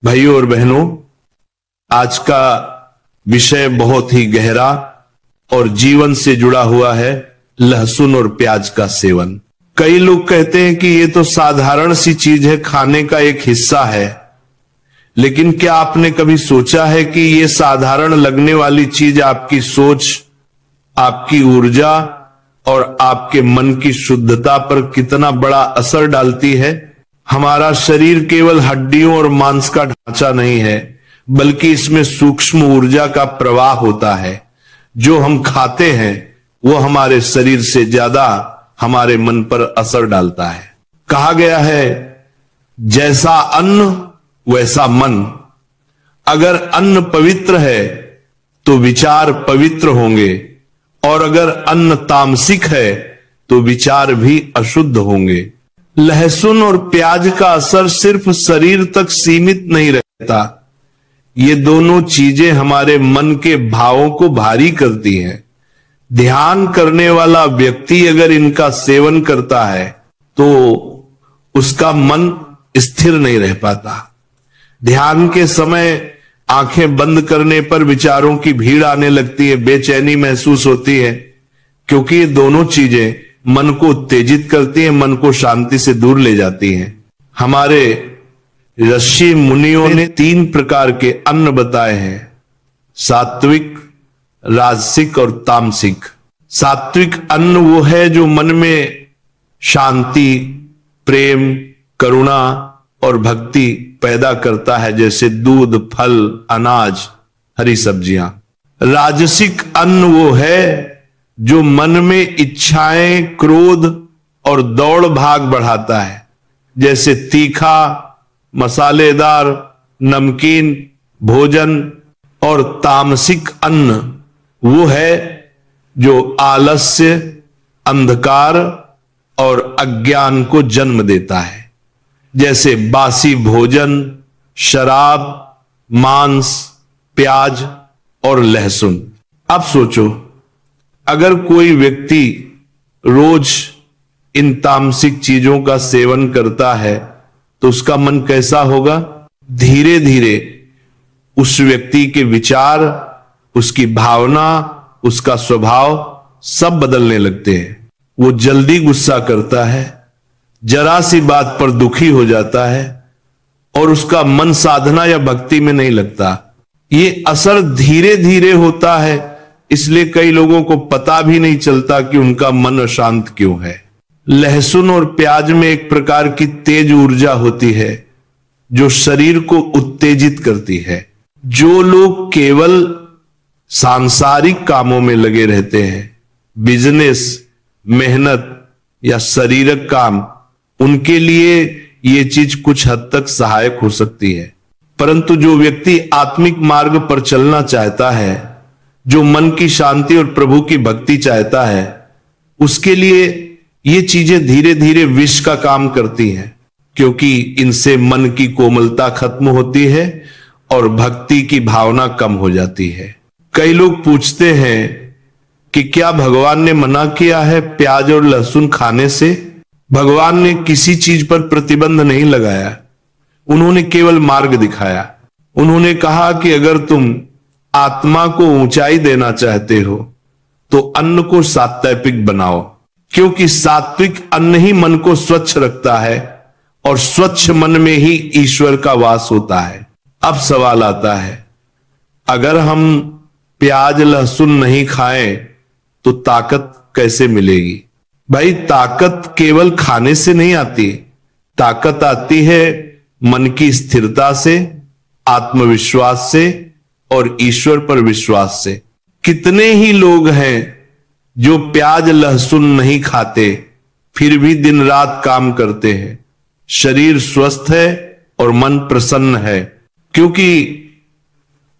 भाइयों और बहनों, आज का विषय बहुत ही गहरा और जीवन से जुड़ा हुआ है। लहसुन और प्याज का सेवन। कई लोग कहते हैं कि ये तो साधारण सी चीज है, खाने का एक हिस्सा है। लेकिन क्या आपने कभी सोचा है कि ये साधारण लगने वाली चीज आपकी सोच, आपकी ऊर्जा और आपके मन की शुद्धता पर कितना बड़ा असर डालती है? हमारा शरीर केवल हड्डियों और मांस का ढांचा नहीं है, बल्कि इसमें सूक्ष्म ऊर्जा का प्रवाह होता है। जो हम खाते हैं वो हमारे शरीर से ज्यादा हमारे मन पर असर डालता है। कहा गया है, जैसा अन्न वैसा मन। अगर अन्न पवित्र है तो विचार पवित्र होंगे, और अगर अन्न तामसिक है तो विचार भी अशुद्ध होंगे। लहसुन और प्याज का असर सिर्फ शरीर तक सीमित नहीं रहता। ये दोनों चीजें हमारे मन के भावों को भारी करती हैं। ध्यान करने वाला व्यक्ति अगर इनका सेवन करता है तो उसका मन स्थिर नहीं रह पाता। ध्यान के समय आंखें बंद करने पर विचारों की भीड़ आने लगती है, बेचैनी महसूस होती है, क्योंकि ये दोनों चीजें मन को उत्तेजित करती हैं, मन को शांति से दूर ले जाती हैं। हमारे ऋषि मुनियों ने 3 प्रकार के अन्न बताए हैं: सात्विक, राजसिक और तामसिक। सात्विक अन्न वो है जो मन में शांति, प्रेम, करुणा और भक्ति पैदा करता है, जैसे दूध, फल, अनाज, हरी सब्जियां। राजसिक अन्न वो है जो मन में इच्छाएं, क्रोध और दौड़ भाग बढ़ाता है, जैसे तीखा, मसालेदार, नमकीन भोजन। और तामसिक अन्न वो है जो आलस्य, अंधकार और अज्ञान को जन्म देता है, जैसे बासी भोजन, शराब, मांस, प्याज और लहसुन। अब सोचो, अगर कोई व्यक्ति रोज इन तामसिक चीजों का सेवन करता है तो उसका मन कैसा होगा? धीरे धीरे उस व्यक्ति के विचार, उसकी भावना, उसका स्वभाव सब बदलने लगते हैं। वो जल्दी गुस्सा करता है, जरा सी बात पर दुखी हो जाता है, और उसका मन साधना या भक्ति में नहीं लगता। ये असर धीरे धीरे होता है, इसलिए कई लोगों को पता भी नहीं चलता कि उनका मन अशांत क्यों है। लहसुन और प्याज में एक प्रकार की तेज ऊर्जा होती है जो शरीर को उत्तेजित करती है। जो लोग केवल सांसारिक कामों में लगे रहते हैं, बिजनेस, मेहनत या शारीरिक काम, उनके लिए ये चीज कुछ हद तक सहायक हो सकती है। परंतु जो व्यक्ति आत्मिक मार्ग पर चलना चाहता है, जो मन की शांति और प्रभु की भक्ति चाहता है, उसके लिए ये चीजें धीरे धीरे विष का काम करती हैं, क्योंकि इनसे मन की कोमलता खत्म होती है और भक्ति की भावना कम हो जाती है। कई लोग पूछते हैं कि क्या भगवान ने मना किया है प्याज और लहसुन खाने से? भगवान ने किसी चीज पर प्रतिबंध नहीं लगाया, उन्होंने केवल मार्ग दिखाया। उन्होंने कहा कि अगर तुम आत्मा को ऊंचाई देना चाहते हो तो अन्न को सात्विक बनाओ, क्योंकि सात्विक अन्न ही मन को स्वच्छ रखता है और स्वच्छ मन में ही ईश्वर का वास होता है। अब सवाल आता है, अगर हम प्याज लहसुन नहीं खाएं तो ताकत कैसे मिलेगी? भाई, ताकत केवल खाने से नहीं आती। ताकत आती है मन की स्थिरता से, आत्मविश्वास से और ईश्वर पर विश्वास से। कितने ही लोग हैं जो प्याज लहसुन नहीं खाते, फिर भी दिन रात काम करते हैं। शरीर स्वस्थ है और मन प्रसन्न है, क्योंकि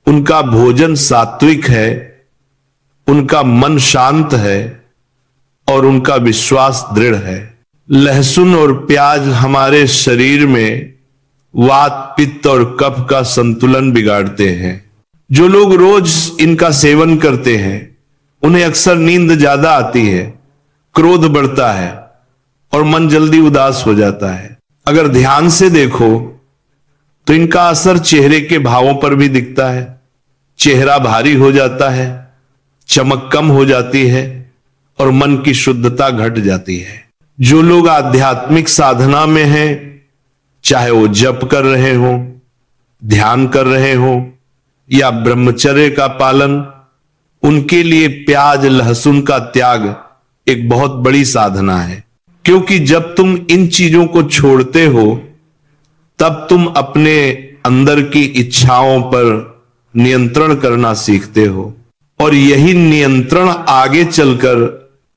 उनका भोजन सात्विक है, उनका मन शांत है और उनका विश्वास दृढ़ है। लहसुन और प्याज हमारे शरीर में वात, पित्त और कफ का संतुलन बिगाड़ते हैं। जो लोग रोज इनका सेवन करते हैं उन्हें अक्सर नींद ज्यादा आती है, क्रोध बढ़ता है और मन जल्दी उदास हो जाता है। अगर ध्यान से देखो तो इनका असर चेहरे के भावों पर भी दिखता है। चेहरा भारी हो जाता है, चमक कम हो जाती है और मन की शुद्धता घट जाती है। जो लोग आध्यात्मिक साधना में हैं, चाहे वो जप कर रहे हो, ध्यान कर रहे हो या ब्रह्मचर्य का पालन, उनके लिए प्याज लहसुन का त्याग एक बहुत बड़ी साधना है। क्योंकि जब तुम इन चीजों को छोड़ते हो तब तुम अपने अंदर की इच्छाओं पर नियंत्रण करना सीखते हो और यही नियंत्रण आगे चलकर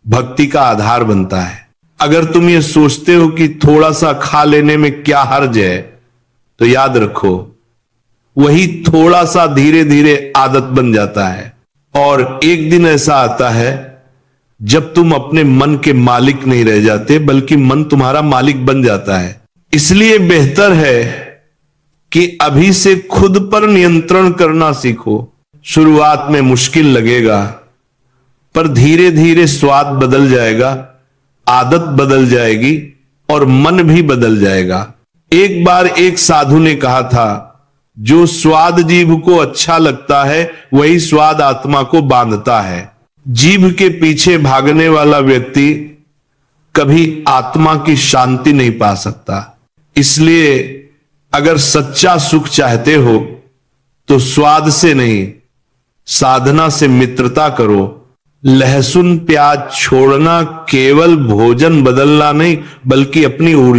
भक्ति का आधार बनता है। अगर तुम ये सोचते हो कि थोड़ा सा खा लेने में क्या हर्ज है, तो याद रखो वही थोड़ा सा धीरे धीरे आदत बन जाता है और एक दिन ऐसा आता है जब तुम अपने मन के मालिक नहीं रह जाते बल्कि मन तुम्हारा मालिक बन जाता है। इसलिए बेहतर है कि अभी से खुद पर नियंत्रण करना सीखो। शुरुआत में मुश्किल लगेगा पर धीरे धीरे स्वाद बदल जाएगा, आदत बदल जाएगी और मन भी बदल जाएगा। एक बार एक साधु ने कहा था, जो स्वाद जीभ को अच्छा लगता है वही स्वाद आत्मा को बांधता है। जीभ के पीछे भागने वाला व्यक्ति कभी आत्मा की शांति नहीं पा सकता। इसलिए अगर सच्चा सुख चाहते हो तो स्वाद से नहीं, साधना से मित्रता करो। लहसुन प्याज छोड़ना केवल भोजन बदलना नहीं बल्कि अपनी ऊर्जा